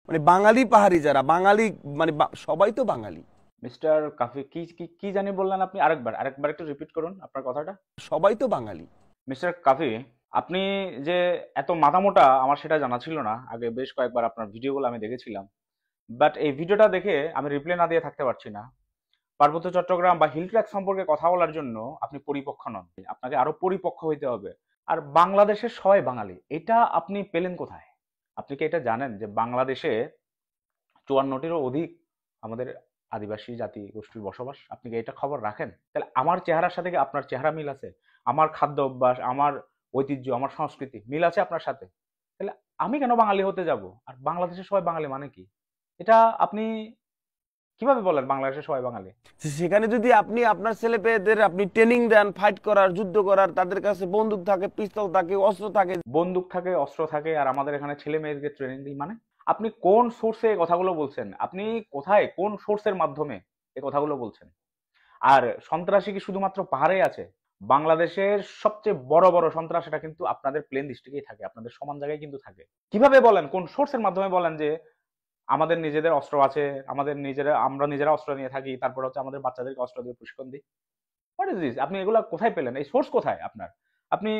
মানে বাঙালি পাহাড়ি যারা বাঙালি, মানে সবাই তো বাঙালি। মিস্টার কাফি, কি কি কি জানি বললেন আপনি? আরেকবার আরেকবার একটু রিপিট করুন আপনার কথাটা। সবাই তো বাঙালি। মিস্টার কাফি, আপনি যে এত মাথামোটা আমার সেটা জানা ছিল না। আগে বেশ কয়েকবার আপনার ভিডিওগুলো আমি দেখেছিলাম, বাট এই ভিডিওটা দেখে আমি রিপ্লাই না দিয়ে থাকতে পারছি না। পার্বত্য চট্টগ্রাম বা হিল ট্র্যাক সম্পর্কে কথা বলার জন্য আপনি পরিপক্ক নন, আপনাকে আরো পরিপক্ক হইতে হবে। আর বাংলাদেশের সবাই বাঙালি, এটা আপনি পেলেন কোথায়? আপনি কি এটা জানেন যে বাংলাদেশে 54টিরও অধিক আমাদের আদিবাসী জাতি গোষ্ঠীর বসবাস? আপনি কি এটা খবর রাখেন? তাহলে আমার চেহারার সাথে কি আপনার চেহারা মিল আছে? আমার খাদ্য অভ্যাস, আমার ঐতিহ্য, আমার সংস্কৃতি মিল আছে আপনার সাথে? তাহলে আমি কেন বাঙালি হতে যাব? আর বাংলাদেশের সবাই বাঙালি মানে কি? এটা আপনি কিভাবে বলেন বাংলাদেশের সবাই বাঙালি? সেখানে যদি আপনি আপনার ছেলে পেয়েদের আপনি ট্রেনিং দেন ফাইট করার, যুদ্ধ করার, তাদের কাছে বন্দুক থাকে, পিস্তল থাকে, অস্ত্র থাকে। বন্দুক থাকে, অস্ত্র থাকে, আর আমাদের এখানে ছেলে মেয়েদেরকে ট্রেনিং দিই মানে? আপনি কোন সোর্সে এই কথাগুলো বলছেন? আপনি কোথায়, কোন সোর্সের মাধ্যমে এই কথাগুলো বলছেন? আর সন্ত্রাসী কি শুধুমাত্র পাহাড়ে আছে? বাংলাদেশের সবচেয়ে বড় বড় সন্ত্রাস এটা কিন্তু আপনাদের প্লেন ডিস্ট্রিক্টেই থাকে, আপনাদের সমান জায়গায় কিন্তু থাকে। কিভাবে বলেন, কোন সোর্সের মাধ্যমে বলেন যে আমাদের নিজেদের অস্ত্র আছে, আমাদের নিজেরা, আমরা নিজেরা অস্ত্র নিয়ে থাকি, তারপর হচ্ছে আমাদের বাচ্চাদেরকে অস্ত্র দিয়ে প্রশিক্ষণ দিই? What is this? আপনি এগুলা কোথায় পেলেন? এই সোর্স কোথায় আপনার? আপনি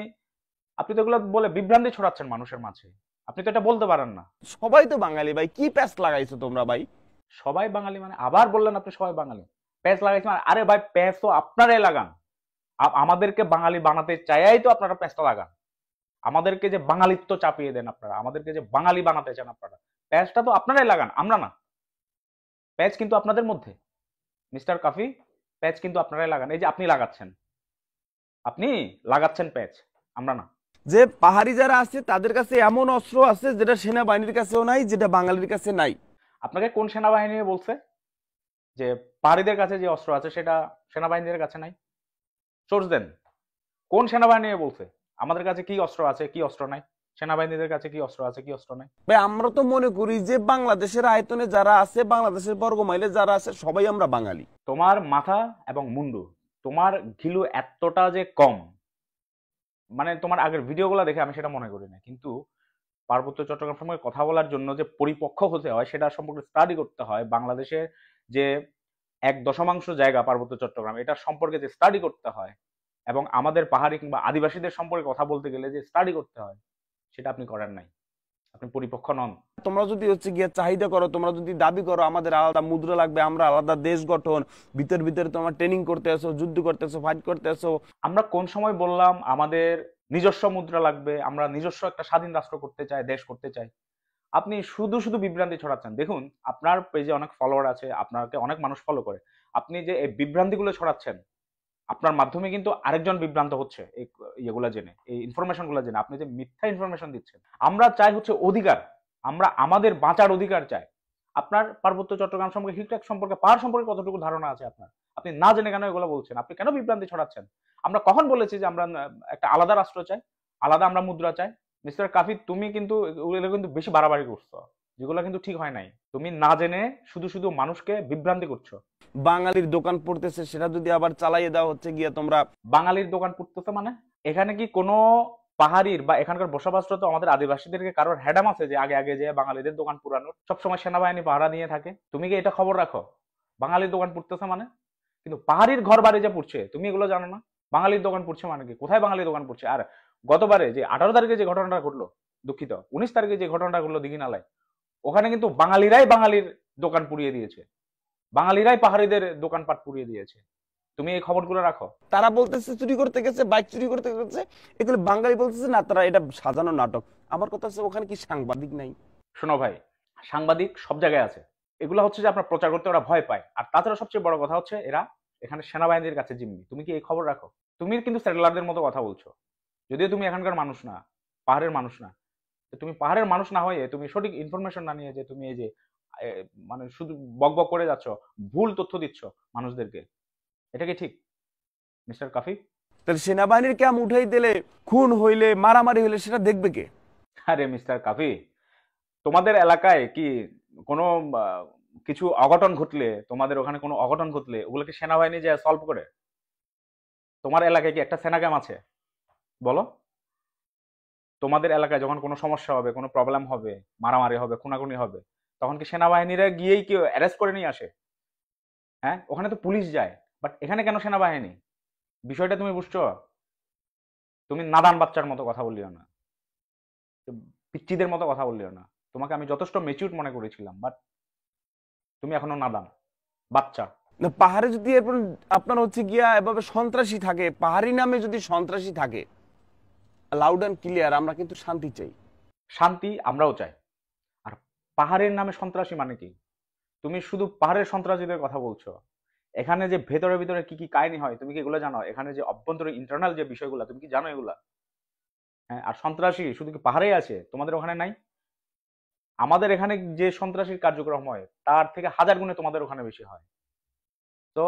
আপনি তো এগুলো বলে বিভ্রান্তি ছড়াচ্ছেন মানুষের মাঝে। আপনি তো এটা বলতে পারেন না। সবাই তো বাঙালি ভাই, কি প্যাচ লাগাইছো তোমরা ভাই? সবাই বাঙালি মানে? আবার বললেন আপনি সবাই বাঙালি। প্যাচ লাগাইছেন মানে? আরে ভাই, প্যাচ তো আপনারাই লাগান। আমাদেরকে বাঙালি বানাতে চাইয়াই তো আপনারা প্যাচটা লাগান। আমাদেরকে যে বাঙালিত্ব চাপিয়ে দেন আপনারা, আমাদেরকে যে বাঙালি বানাতে চান আপনারা, প্যাচটা তো আপনারাই লাগান, আমরা না। প্যাচ কিন্তু আপনাদের মধ্যে। মিস্টার কাফি, প্যাচ কিন্তু আপনারাই লাগান। এই যে আপনি লাগাচ্ছেন, আপনি লাগাচ্ছেন প্যাচ, আমরা না। যে পাহাড়ি যারা আছে তাদের কাছে এমন অস্ত্র আছে যেটা সেনাবাহিনীর কাছেও নাই, যেটা বাঙালির কাছে নাই। আপনাকে কোন সেনাবাহিনী বলছে যে পাহাড়িদের কাছে যে অস্ত্র আছে সেটা সেনাবাহিনীদের কাছে নাই? সোর্স দেন। কোন সেনাবাহিনী বলছে আমাদের কাছে কি অস্ত্র আছে কি অস্ত্র নাই? সেনাবাহিনীদের কাছে কি অস্ত্র আছে কি অস্ত্র নাই? ভাই আমরা তো মনে করি যে বাংলাদেশের আয়তনে যারা আছে, বাংলাদেশের বর্গ মাইলে যারা আছে, সবাই আমরা বাঙালি। তোমার মাথা এবং মুন্ডু, তোমার ঘিলু এতটা যে কম, মানে তোমার আগের ভিডিওগুলো দেখে আমি সেটা মনে করি না, কিন্তু পার্বত্য চট্টগ্রাম সম্পর্কে কথা বলার জন্য যে পরিপক্ক হতে হয় সেটা সম্পর্কে স্টাডি করতে হয়। বাংলাদেশের যে 1 দশমাংশ জায়গা পার্বত্য চট্টগ্রাম, এটা সম্পর্কে যে স্টাডি করতে হয়, এবং আমাদের পাহাড়ি কিংবা আদিবাসীদের সম্পর্কে কথা বলতে গেলে যে স্টাডি করতে হয়, সেটা আপনি করেন নাই। আপনি পরিপক্ক নন। তোমরা যদি হচ্ছে গিয়ে চাহিদা করো, তোমরা যদি দাবি করো আমাদের আলাদা মুদ্রা লাগবে, আমরা আলাদা দেশ গঠন, ভিতর ভিতরে তোমরা ট্রেনিং করতে আসো, যুদ্ধ করতে আসো, ফাইট করতে আসো। আমরা কোন সময় বললাম আমাদের নিজস্ব মুদ্রা লাগবে, আমরা নিজস্ব একটা স্বাধীন রাষ্ট্র করতে চাই, দেশ করতে চাই? আপনি শুধু শুধু বিভ্রান্তি ছড়াচ্ছেন। দেখুন, আপনার পেজে অনেক ফলোয়ার আছে, আপনাকে অনেক মানুষ ফলো করে। আপনি যে এই বিভ্রান্তিগুলো ছড়াচ্ছেন, আপনার মাধ্যমে কিন্তু আরেকজন বিভ্রান্ত হচ্ছে এই ইয়েগুলা জেনে, এই ইনফরমেশন গুলো জেনে। আপনি যে মিথ্যা ইনফরমেশন দিচ্ছেন। আমরা চাই হচ্ছে অধিকার, আমরা আমাদের বাঁচার অধিকার চাই। আপনার পার্বত্য চট্টগ্রাম সম্পর্কে, হিলট্র্যাক সম্পর্কে, পাহাড় সম্পর্কে কতটুকু ধারণা আছে আপনার? আপনি না জেনে কেন এগুলো বলছেন? আপনি কেন বিভ্রান্তি ছড়াচ্ছেন? আমরা কখন বলেছি যে আমরা একটা আলাদা রাষ্ট্র চাই, আলাদা আমরা মুদ্রা চাই? মিস্টার কাফি, তুমি কিন্তু এগুলো কিন্তু বেশি বাড়াবাড়ি করছো, যেগুলো কিন্তু ঠিক হয় নাই। তুমি না জেনে শুধু শুধু মানুষকে বিভ্রান্তি করছো। বাঙালির দোকান পড়তেছে, সেটা যদি আবার চালাইয়ে দেওয়া হচ্ছে গিয়ে তোমরা। বাঙালির দোকান পুড়তেছে মানে? এখানে কি কোনো পাহাড়ির বা এখানকার বসবাসরত আমাদের আদিবাসীদেরকে কারোর হ্যাডাম আছে যে আগে আগে যে বাঙালিদের দোকান পুরানোর? সবসময় সেনাবাহিনী পাহারা নিয়ে থাকে। তুমি কি এটা খবর রাখো বাঙালির দোকান পুড়তেছে মানে? কিন্তু পাহাড়ির ঘর বাড়ি যে পুড়ছে তুমি এগুলো জানো না? বাঙালির দোকান পুড়ছে মানে কি? কোথায় বাঙালির দোকান পুড়ছে? আর গতবারে যে 18 তারিখে যে ঘটনাটা ঘটলো, দুঃখিত, 19 তারিখে যে ঘটনাটা ঘটলো দীঘিনালায়, ওখানে কিন্তু বাঙালিরাই বাঙালির দোকান পুড়িয়ে দিয়েছে, বাঙালিরাই পাহাড়িদের দোকানপাট পুড়িয়ে দিয়েছে। তুমি এই খবরগুলো রাখো। তারা বলতেছে চুরি করতে গেছে, বাইক চুরি করতে গেছে, এগুলো বাঙালি বলতেছে না, তারা এটা সাজানো নাটক। আমার কথা হচ্ছে ওখানে কি সাংবাদিক নাই? শোনো ভাই, সাংবাদিক সব জায়গায় আছে। এগুলো হচ্ছে যে আপনার প্রচার করতে ওরা ভয় পায়। আর তাছাড়া সবচেয়ে বড় কথা হচ্ছে এরা এখানে সেনাবাহিনীর কাছে জিম্মি। তুমি কি এই খবর রাখো? তুমি কিন্তু সেটেলারদের মতো কথা বলছো, যদিও তুমি এখানকার মানুষ না, পাহাড়ের মানুষ না। তো তুমি পাহাড়ের মানুষ না হয়ে তুমি সঠিক ইনফরমেশন না নিয়ে যে তুমি এই যে এ, মানে শুধু বক বক করে যাচ্ছ, ভুল তথ্য দিচ্ছ মানুষদেরকে, এটা কি ঠিক মিস্টার কাফি? তাহলে সেনাবাহিনীর ক্যাম্প উঠাই দিলে, খুন হইলে, মারামারি হইলে সেটা দেখবে কে? আরে মিস্টার কাফি, তোমাদের এলাকায় কি কোনো আহ, কিছু অঘটন ঘটলে, তোমাদের ওখানে কোনো অঘটন ঘটলে ওগুলো কি সেনাবাহিনী যে সলভ করে? তোমার এলাকায় কি একটা সেনা ক্যাম্প আছে? বলো। তোমাদের এলাকায় যখন কোনো সমস্যা হবে, কোনো প্রবলেম হবে, মারামারি হবে, খুনাখুনি হবে, তখন কি সেনাবাহিনীরা গিয়েই কি অ্যারেস্ট করে নিয়ে আসে? হ্যাঁ, ওখানে তো পুলিশ যায়, বাট এখানে কেন সেনাবাহিনী? বিষয়টা তুমি বুঝছো? তুমি নাদান বাচ্চার মতো কথা বললিও না, পিচ্চিদের মতো কথা বললিও না। তোমাকে আমি যথেষ্ট মেচিউর মনে করেছিলাম, বাট তুমি এখনো নাদান বাচ্চা। না, পাহাড়ে যদি এরপর আপনার হচ্ছে গিয়া এভাবে সন্ত্রাসী থাকে, পাহাড়ি নামে যদি সন্ত্রাসী থাকে, লাউড অ্যান্ড ক্লিয়ার আমরা কিন্তু শান্তি চাই। শান্তি আমরাও চাই। আর পাহাড়ের নামে সন্ত্রাসী মানে কি? তুমি শুধু পাহাড়ের সন্ত্রাসীদের কথা বলছো, এখানে যে ভেতরে ভেতরে কি কি কাহিনী হয় তুমি কি এগুলো জানো? এখানে যে অভ্যন্তরীণ ইন্টারনাল যে বিষয়গুলো তুমি কি জানো এগুলা? হ্যাঁ, আর সন্ত্রাসী শুধু কি পাহাড়েই আছে, তোমাদের ওখানে নাই? আমাদের এখানে যে সন্ত্রাসীর কার্যক্রম হয় তার থেকে হাজার গুণে তোমাদের ওখানে বেশি হয়। তো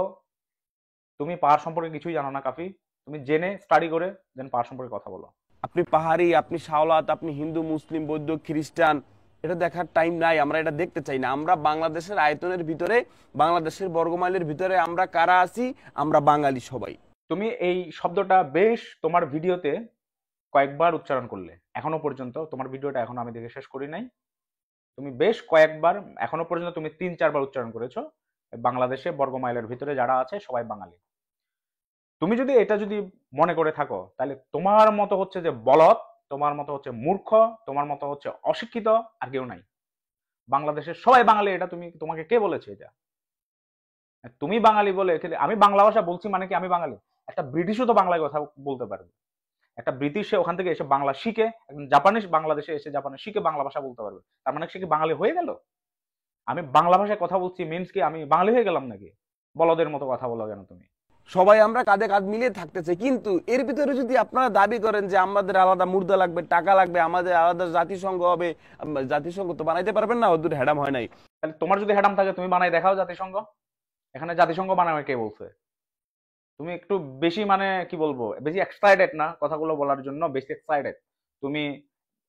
তুমি পাহাড় সম্পর্কে কিছুই জানো না কাফি। তুমি জেনে স্টাডি করে দেন পাহাড় সম্পর্কে কথা বলো। আপনি পাহাড়ি, আপনি শাওলাত, আপনি হিন্দু, মুসলিম, বৌদ্ধ, খ্রিস্টান, এটা দেখার টাইম নাই, আমরা এটা দেখতে চাই না। আমরা বাংলাদেশের আয়তনের ভিতরে, বাংলাদেশের বর্গমাইলের ভিতরে আমরা কারা আছি, আমরা বাঙালি সবাই। তুমি এই শব্দটা বেশ তোমার ভিডিওতে কয়েকবার উচ্চারণ করলে, এখনো পর্যন্ত তোমার ভিডিওটা এখনো আমি দেখে শেষ করি নাই। তুমি বেশ কয়েকবার, এখনো পর্যন্ত তুমি 3-4 বার উচ্চারণ করেছো বাংলাদেশে বর্গমাইলের ভিতরে যারা আছে সবাই বাঙালি। তুমি যদি এটা যদি মনে করে থাকো তাহলে তোমার মতো হচ্ছে যে বলদ, তোমার মতো হচ্ছে মূর্খ, তোমার মতো হচ্ছে অশিক্ষিত আর কেউ নাই। বাংলাদেশের সবাই বাঙালি, এটা তোমাকে কে বলেছে এটা? তুমি বাঙালি বলে আমি বাংলা ভাষা বলছি মানে কি আমি বাঙালি? একটা ব্রিটিশও তো বাংলায় কথা বলতে পারবে। একটা ব্রিটিশ সে ওখান থেকে এসে বাংলা শিখে, একজন জাপানিজ বাংলাদেশে এসে জাপানে শিখে বাংলা ভাষা বলতে পারবে, তার মানে সে কি বাঙালি হয়ে গেল? আমি বাংলা ভাষায় কথা বলছি মিনস কি আমি বাঙালি হয়ে গেলাম নাকি? বলদের মতো কথা বলো কেন তুমি? সবাই আমরা কাঁধে কাঁধ মিলিয়ে থাকতে চাই, কিন্তু এর ভিতরে যদি আপনারা দাবি করেন যে আমাদের আলাদা মুর্দা লাগবে, টাকা লাগবে, আমাদের আলাদা জাতিসংঘ হবে, জাতিসংঘ তো বানাইতে পারবেন না, ওদের হ্যাডাম হয় নাই। তাহলে তোমার যদি হ্যাডাম থাকে তুমি বানাই দেখাও জাতিসংঘ। এখানে জাতিসংঘ বানাবে কে বলছে? তুমি একটু বেশি মানে কি বলবো, বেশি এক্সাইটেড না কথাগুলো বলার জন্য, বেশি এক্সাইটেড তুমি,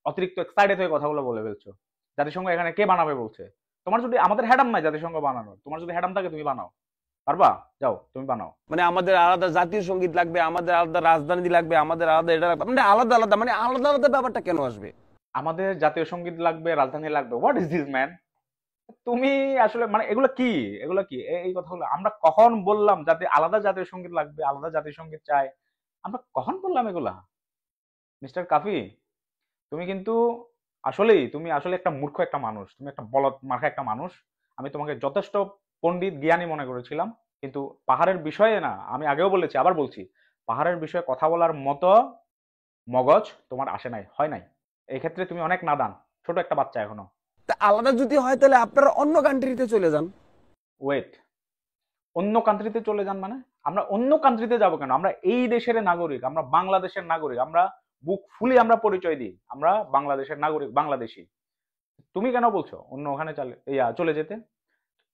অতিরিক্ত এক্সাইটেড হয়ে কথাগুলো বলে ফেলছো। জাতিসংঘ এখানে কে বানাবে বলছে? তোমার যদি, আমাদের হ্যাডাম নাই জাতিসংঘ বানানোর, তোমার যদি হ্যাডাম থাকে তুমি বানাও, পারবা? যাও তুমি বানাও। মানে আমাদের আলাদা জাতীয় সঙ্গীত লাগবে, আমাদের আলাদা রাজধানী লাগবে, আমাদের আলাদা এটা লাগবে, মানে আলাদা আলাদা, মানে আলাদা আলাদা ব্যাপারটা কেন আসবে? আমাদের জাতীয় সঙ্গীত লাগবে, রাজধানী লাগবে, হোয়াট ইজ দিস ম্যান? তুমি আসলে মানে এগুলো কি, এগুলো কি এই কথাগুলো আমরা কখন বললাম যাতে আলাদা জাতীয় সঙ্গীত লাগবে, আলাদা জাতীয় সঙ্গীত চাই? আমরা কখন বললাম এগুলা? মিস্টার কাফি, তুমি কিন্তু আসলেই, তুমি আসলে একটা মূর্খ একটা মানুষ, তুমি একটা বলদ মার্কা একটা মানুষ। আমি তোমাকে যথেষ্ট পণ্ডিত জ্ঞানী মনে করেছিলাম, কিন্তু পাহাড়ের বিষয়ে না, আমি আগেও বলেছি আবার বলছি, পাহাড়ের বিষয়ে কথা বলার মতো মগজ তোমার আসে নাই, হয় নাই। এই ক্ষেত্রে তুমি অনেক নাদান, ছোট একটা বাচ্চা এখনো। তা আলাদা যদি হয় তাহলে আপনারা অন্য কান্ট্রিতে চলে যান। ওয়েট, অন্য কান্ট্রিতে চলে যান মানে? আমরা অন্য কান্ট্রিতে যাব কেন? আমরা এই দেশের নাগরিক, আমরা বাংলাদেশের নাগরিক, আমরা বুক ফুলি আমরা পরিচয় দিই আমরা বাংলাদেশের নাগরিক, বাংলাদেশি। তুমি কেন বলছো অন্য ওখানে চলে যেতে?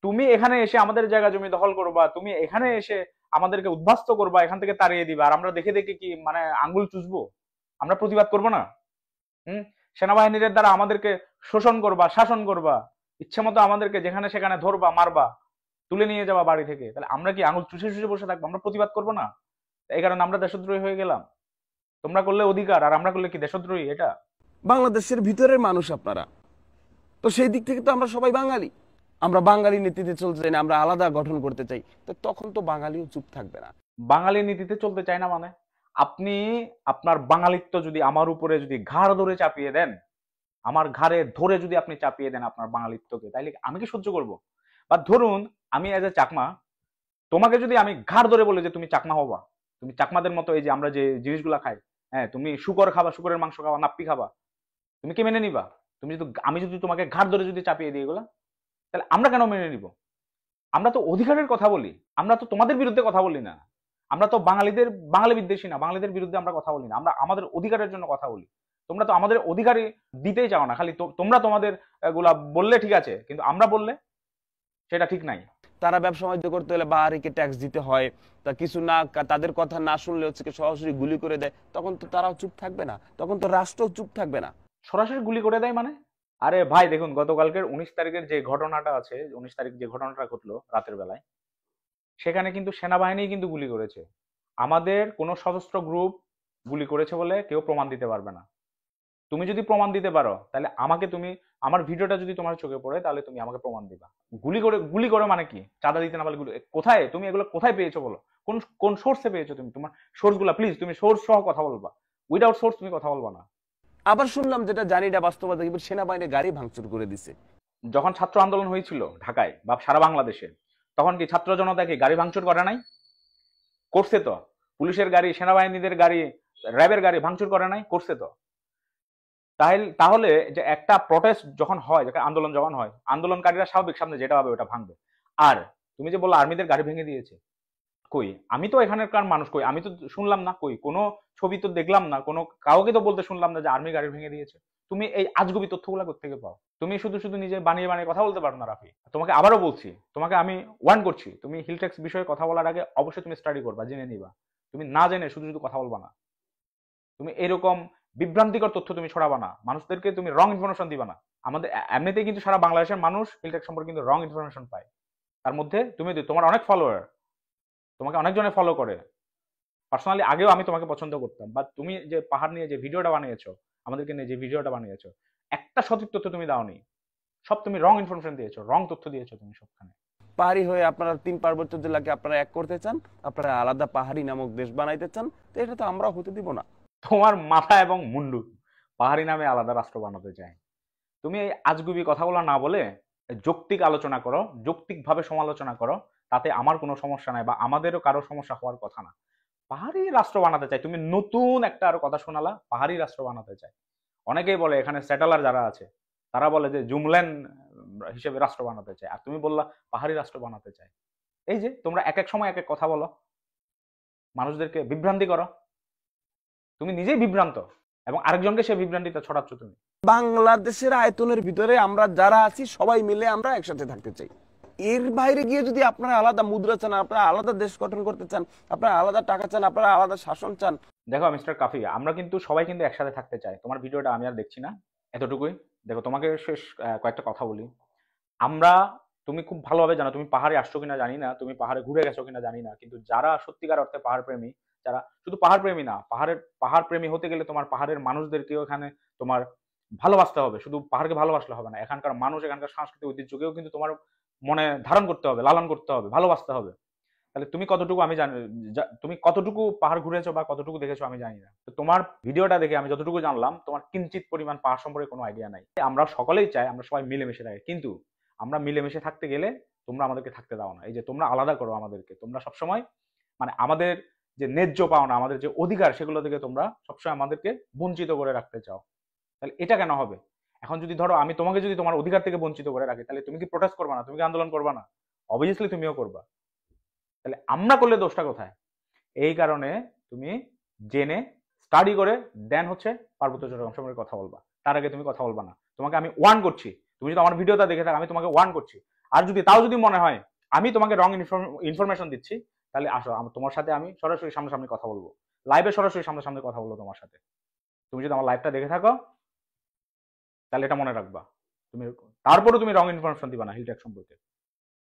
তুমি এখানে এসে আমাদের জায়গা জমি দখল করবা, তুমি এখানে এসে আমাদেরকে উদ্বাস্ত করবা, এখান থেকে তাড়িয়ে দিবা, আর আমরা দেখে দেখে কি মানে আঙ্গুল চুষবো? আমরা প্রতিবাদ করবো না? হুম? সেনাবাহিনীর দ্বারা আমাদেরকে শোষণ করবা, শাসন করবা, ইচ্ছে মতো আমাদেরকে যেখানে সেখানে ধরবা, মারবা, তুলে নিয়ে যাবা বাড়ি থেকে, তাহলে আমরা কি আঙুল চুষে চুষে বসে থাকবো? আমরা প্রতিবাদ করবো না? এই কারণে আমরা দেশদ্রোহী হয়ে গেলাম? তোমরা করলে অধিকার আর আমরা করলে কি দেশদ্রোহী এটা? বাংলাদেশের ভিতরের মানুষ আপনারা, তো সেই দিক থেকে তো আমরা সবাই বাঙালি। আমরা বাঙালি নীতিতে চলতে চাই না, আমরা আলাদা গঠন করতে চাই, তো তখন তো বাঙালিও চুপ থাকবে না। বাঙালি নীতিতে চলতে চায় না মানে? আপনি আপনার বাঙালিত্ব যদি আমার উপরে যদি ঘাড় ধরে চাপিয়ে দেন, আমার ঘাড়ে ধরে যদি আপনি চাপিয়ে দেন আপনার বাঙালিত্বকে, তাইলে আমি কি সহ্য করব? বা ধরুন আমি এজ এ চাকমা, তোমাকে যদি আমি ঘাড় ধরে বলে যে তুমি চাকমা হবা, তুমি চাকমাদের মতো এই যে আমরা যে জিনিসগুলা খাই, হ্যাঁ তুমি শুকর খাবা, শুকরের মাংস খাবা, নাপ্পি খাবা, তুমি কি মেনে নিবা? তুমি যদি, আমি যদি তোমাকে ঘাড় ধরে যদি চাপিয়ে দিই এগুলা, তাহলে আমরা কেন মেনে নিব? আমরা তো অধিকারের কথা বলি, আমরা তো তোমাদের বিরুদ্ধে কথা বলি না। আমরা তো বাঙালিদের, বাঙালি বিদ্বেষী না, বাঙালিদের বিরুদ্ধে আমরা কথা বলি না, আমরা আমাদের অধিকারের জন্য কথা বলি। তোমরা তো আমাদের অধিকারই দিতেই চাও না, খালি তোমরা তোমাদের গুলা বললে ঠিক আছে, কিন্তু আমরা বললে সেটা ঠিক নাই। তারা ব্যবসা বাণিজ্য করতে হলে বাহারিকে ট্যাক্স দিতে হয়, তা কিছু না, তাদের কথা না শুনলে হচ্ছে কি সরাসরি গুলি করে দেয়, তখন তো তারাও চুপ থাকবে না, তখন তো রাষ্ট্র চুপ থাকবে না। সরাসরি গুলি করে দেয় মানে? আরে ভাই দেখুন, গতকালকের 19 তারিখের যে ঘটনাটা আছে, 19 তারিখ যে ঘটনাটা ঘটলো রাতের বেলায়, সেখানে কিন্তু সেনাবাহিনী কিন্তু গুলি করেছে। আমাদের কোনো সশস্ত্র গ্রুপ গুলি করেছে বলে কেউ প্রমাণ দিতে পারবে না। তুমি যদি প্রমাণ দিতে পারো তাহলে আমাকে তুমি, আমার ভিডিওটা যদি তোমার চোখে পড়ে তাহলে তুমি আমাকে প্রমাণ দিবা। গুলি করে মানে কি? চাঁদা দিতে না পারলে গুলি, কোথায় তুমি এগুলো কোথায় পেয়েছো বলো? কোন কোন সোর্সে পেয়েছো তুমি? তোমার সোর্স গুলা প্লিজ, তুমি সোর্স সহ কথা বলবা, উইদাউট সোর্স তুমি কথা বলবা না। আবার শুনলাম, যেটা জানি না বাস্তবতা, কি সেনাবাহিনী গাড়ি ভাঙচুর করে দিছে। যখন ছাত্র আন্দোলন হয়েছিল ঢাকায় বা সারা বাংলাদেশে, তখন কি ছাত্র জনতা কি গাড়ি ভাঙচুর করে নাই? করছে তো। পুলিশের গাড়ি, সেনাবাহিনীদের গাড়ি, র্যাবের গাড়ি ভাঙচুর করে নাই? করছে তো। তাহলে যে একটা প্রটেস্ট যখন হয়, যেটা আন্দোলন যখন হয়, আন্দোলনকারীরা স্বাভাবিক সামনে যেটা হবে ওটা ভাঙবে। আর তুমি যে বললো আর্মিদের গাড়ি ভেঙে দিয়েছে, কই? আমি তো এখানকার মানুষ, কই? আমি তো শুনলাম না, কই কোনো ছবি তো দেখলাম না, কোনো কাউকে তো বলতে শুনলাম না যে আর্মি গাড়ি ভেঙে দিয়েছে। তুমি এই আজগুবি তথ্যগুলো কোত্থেকে পাও? তুমি শুধু শুধু নিজে বানিয়ে বানিয়ে কথা বলতে পারো না রাফি। তোমাকে আবারও বলছি, তোমাকে আমি ওয়ার্ন করছি, তুমি হিলটেক্স বিষয়ে কথা বলার আগে অবশ্যই তুমি স্টাডি করবা, জেনে নিবা। তুমি না জেনে শুধু শুধু কথা বলবা না। তুমি এরকম বিভ্রান্তিকর তথ্য তুমি ছড়াবা না, মানুষদেরকে তুমি রং ইনফরমেশন দিবা না। আমাদের এমনিতেই কিন্তু সারা বাংলাদেশের মানুষ হিলটেক সম্পর্কে কিন্তু রং ইনফরমেশন পায়। তার মধ্যে তুমি, তোমার অনেক ফলোয়ার, তোমাকে অনেকজনে ফলো করে। পার্সোনালি আগেও আমি তোমাকে পছন্দ করতাম, বা তুমি যে পাহাড় নিয়ে যে ভিডিওটা বানিয়েছো, আমাদেরকে নিয়ে যে ভিডিওটা বানিয়েছো, একটা সঠিক তথ্য তুমি দাওনি। সব তুমি রং ইনফরমেশন দিয়েছো, রং তথ্য দিয়েছো তুমি সবখানে। পাহাড়ি হয়ে আপনারা 3 পার্বত্য জেলাকে আপনারা এক করতে চান, আপনারা আলাদা পাহাড়ি নামক দেশ বানাইতে চান, তো এটা তো আমরা হতে দিব না। তোমার মাথা এবং মুন্ডু পাহাড়ি নামে আলাদা রাষ্ট্র বানাতে চায়। তুমি এই আজগুবি কথাগুলো না বলে যৌক্তিক আলোচনা করো, যৌক্তিকভাবে সমালোচনা করো, তাতে আমার কোনো সমস্যা নাই, বা আমাদেরও কারো সমস্যা হওয়ার কথা না। পাহাড়ি রাষ্ট্র বানাতে চাই, তুমি নতুন একটা আরো কথা শোনালা, পাহাড়ি রাষ্ট্র বানাতে চাই। অনেকেই বলে এখানে সেটেলার যারা আছে তারা বলে যে জুমল্যান্ড হিসেবে রাষ্ট্র বানাতে চায়, আর তুমি বললা পাহাড়ি রাষ্ট্র বানাতে চাই। এই যে তোমরা এক এক সময় এক এক কথা বলো, মানুষদেরকে বিভ্রান্তি করো, তুমি নিজেই বিভ্রান্ত এবং আরেকজনকে সে বিভ্রান্তিটা ছড়াচ্ছ তুমি। বাংলাদেশের আয়তনের ভিতরে আমরা যারা আছি সবাই মিলে আমরা একসাথে থাকতে চাই। এর বাইরে গিয়ে যদি আপনারা আলাদা মুদ্রা চান, আপনারা আলাদা দেশ গঠন করতে চান, আপনারা আলাদা টাকা চান, আপনারা আলাদা শাসন চান। দেখো মিস্টার কাফি, আমরা কিন্তু সবাই কিন্তু একসাথে থাকতে চাই। তোমার ভিডিওটা আমি আর দেখছি না, এতটুকুই। দেখো তোমাকে শেষ কয়েকটা কথা বলি। আমরা, তুমি খুব ভালোভাবে জানো, তুমি পাহাড়ে আসছো কিনা জানি না, তুমি পাহাড়ে ঘুরে গেছো কিনা জানি না, কিন্তু যারা সত্যিকার অর্থে পাহাড় প্রেমী, যারা শুধু পাহাড় প্রেমী না, পাহাড় প্রেমী হতে গেলে তোমার পাহাড়ের মানুষদেরকেও এখানে তোমার ভালোবাসতে হবে। শুধু পাহাড়কে ভালোবাসলে হবে না, এখানকার মানুষ, এখানকার সাংস্কৃতিক ঐতিহ্যকেও কিন্তু তোমার মনে ধারণ করতে হবে, লালন করতে হবে, ভালোবাসতে হবে। তাহলে তুমি কতটুকু আমি জানি, তুমি কতটুকু পাহাড় ঘুরেছো বা কতটুকু দেখেছো আমি জানি না। তো তোমার ভিডিওটা দেখে আমি যতটুকু জানলাম, তোমার কিঞ্চিত পরিমাণ পাহাড় সম্পর্কে কোনো আইডিয়া নাই। আমরা সকলেই চাই আমরা সবাই মিলেমিশে থাকি, কিন্তু আমরা মিলেমিশে থাকতে গেলে তোমরা আমাদেরকে থাকতে দাও না। এই যে তোমরা আলাদা করো আমাদেরকে, তোমরা সবসময় মানে আমাদের যে ন্যায্য পাওনা, আমাদের যে অধিকার, সেগুলো থেকে তোমরা সবসময় আমাদেরকে বঞ্চিত করে রাখতে চাও। তাহলে এটা কেন হবে? এখন যদি ধরো আমি তোমাকে যদি তোমার অধিকার থেকে বঞ্চিত করে রাখি, তাহলে তুমি কি প্রোটেস্ট করবা না? তুমি কি আন্দোলন করবা না? অবভিয়াসলি তুমিও করবা। তাহলে আমরা করলে দোষটা কোথায়? এই কারণে তুমি জেনে স্টাডি করে দেন হচ্ছে পার্বত্য চট্টগ্রাম সম্পর্কে কথা বলবা। তার আগে তুমি কথা বলবা না। তোমাকে আমি ওয়ার্ন করছি, তুমি যদি আমার ভিডিওটা দেখে থাকো, আমি তোমাকে ওয়ার্ন করছি। আর যদি মনে হয় আমি তোমাকে রং ইনফরমেশন দিচ্ছি, তাহলে আসো, তোমার সাথে আমি সরাসরি সামনাসামনি কথা বলবো, লাইভে সরাসরি সামনাসামনি কথা বলবো তোমার সাথে। তুমি যদি আমার লাইভটা দেখে থাকো তাহলে এটা মনে রাখবা। তুমি তারপরে তুমি রং ইনফরমেশন দিবা না হিলট্যাগ সম্পর্কে।